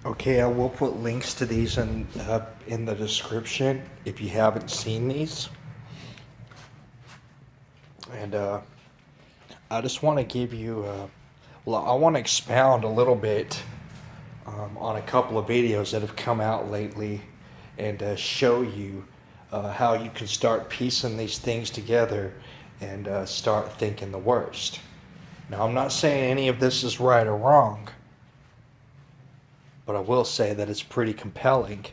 Okay, I will put links to these in the description if you haven't seen these. And I just want to give you, well, I want to expound a little bit on a couple of videos that have come out lately and show you how you can start piecing these things together and start thinking the worst. Now, I'm not saying any of this is right or wrong, but I will say that it's pretty compelling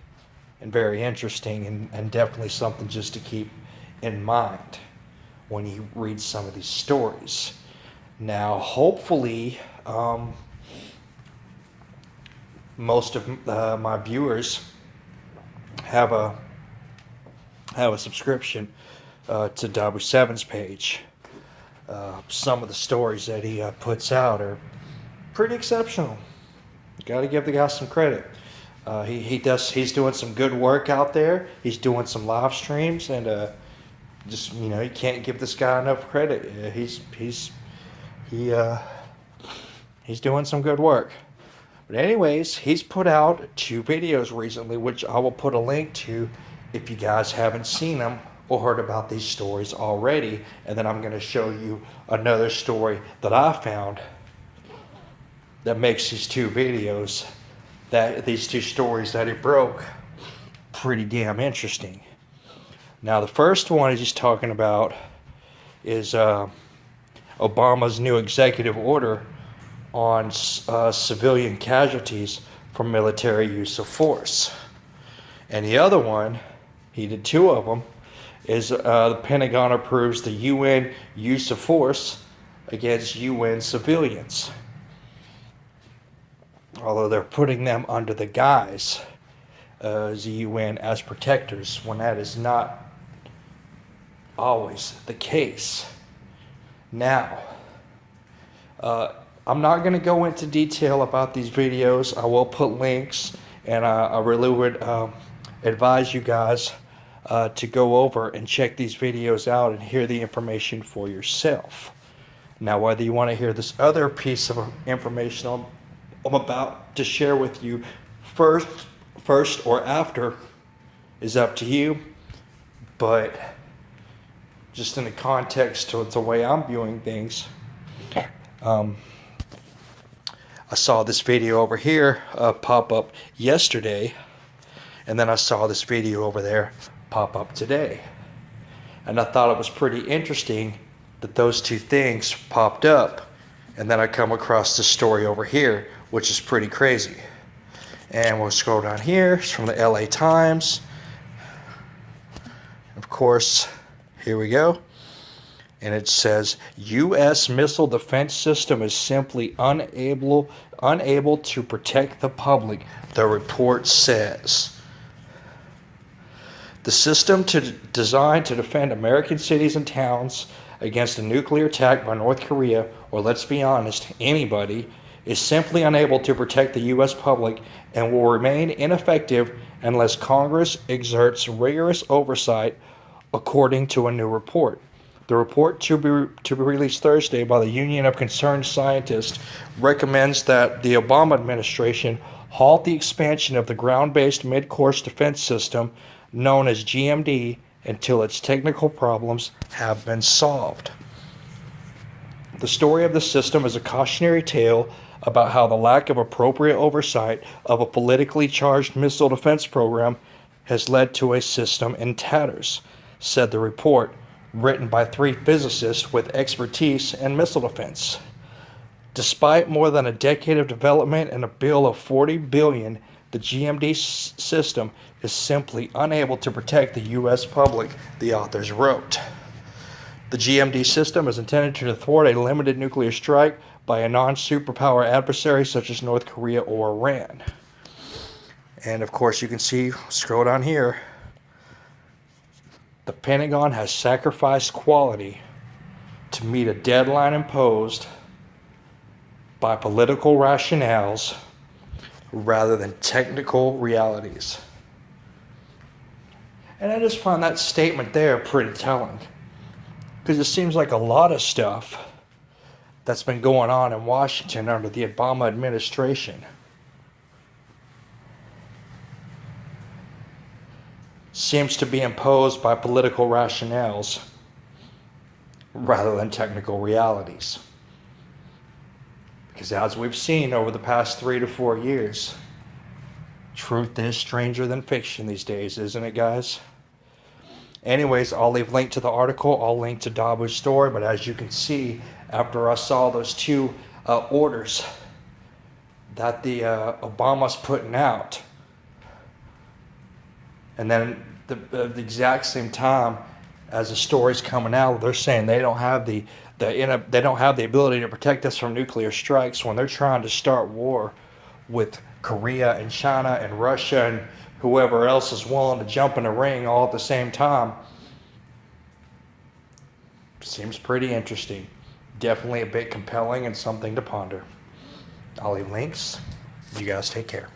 and very interesting and definitely something just to keep in mind when you read some of these stories. Now, hopefully, most of my viewers have a subscription to dahboo 7's page. Some of the stories that he puts out are pretty exceptional. Got to give the guy some credit. He's doing some good work out there. He's doing some live streams, and just, you know, you can't give this guy enough credit. He's doing some good work. But anyways, he's put out 2 videos recently, which I will put a link to if you guys haven't seen them or heard about these stories already. And then I'm going to show you another story that I found that makes these 2 videos, these 2 stories that he broke, pretty damn interesting. Now, the first one he's talking about is Obama's new executive order on civilian casualties from military use of force. And the other one, he did 2 of them, is the Pentagon approves the UN use of force against UN civilians. Although they're putting them under the guise as the UN as protectors, when that is not always the case. Now, I'm not going to go into detail about these videos. I will put links, and I really would advise you guys to go over and check these videos out and hear the information for yourself. Now, whether you want to hear this other piece of information I'm about to share with you first or after is up to you, but just in the context of the way I'm viewing things, I saw this video over here pop up yesterday, and then I saw this video over there pop up today. And I thought it was pretty interesting that those 2 things popped up, and then I come across this story over here, which is pretty crazy. And we'll scroll down here. It's from the LA Times. Of course, here we go. And it says, U.S. missile defense system is simply unable to protect the public, the report says. The system designed to defend American cities and towns against a nuclear attack by North Korea, or let's be honest, anybody, is simply unable to protect the U.S. public and will remain ineffective unless Congress exerts rigorous oversight, according to a new report. The report, to be released Thursday by the Union of Concerned Scientists, recommends that the Obama administration halt the expansion of the ground-based mid-course defense system known as GMD until its technical problems have been solved. The story of the system is a cautionary tale about how the lack of appropriate oversight of a politically charged missile defense program has led to a system in tatters, said the report, written by 3 physicists with expertise in missile defense. Despite more than a decade of development and a bill of $40 billion, the GMD system is simply unable to protect the U.S. public, the authors wrote. The GMD system is intended to thwart a limited nuclear strike by a non-superpower adversary such as North Korea or Iran. And of course, you can see, scroll down here, the Pentagon has sacrificed quality to meet a deadline imposed by political rationales rather than technical realities. And I just find that statement there pretty telling, because it seems like a lot of stuff that's been going on in Washington under the Obama administration seems to be imposed by political rationales rather than technical realities. Because as we've seen over the past 3 to 4 years, truth is stranger than fiction these days, isn't it, guys? Anyways, I'll leave a link to the article. I'll link to dahboo's story. But as you can see, after I saw those two orders that the Obama's putting out, and then the exact same time as the story's coming out, they're saying they don't have the ability to protect us from nuclear strikes when they're trying to start war with Korea and China and Russia and whoever else is willing to jump in the ring all at the same time. Seems pretty interesting. Definitely a bit compelling and something to ponder. I'll leave links. You guys take care.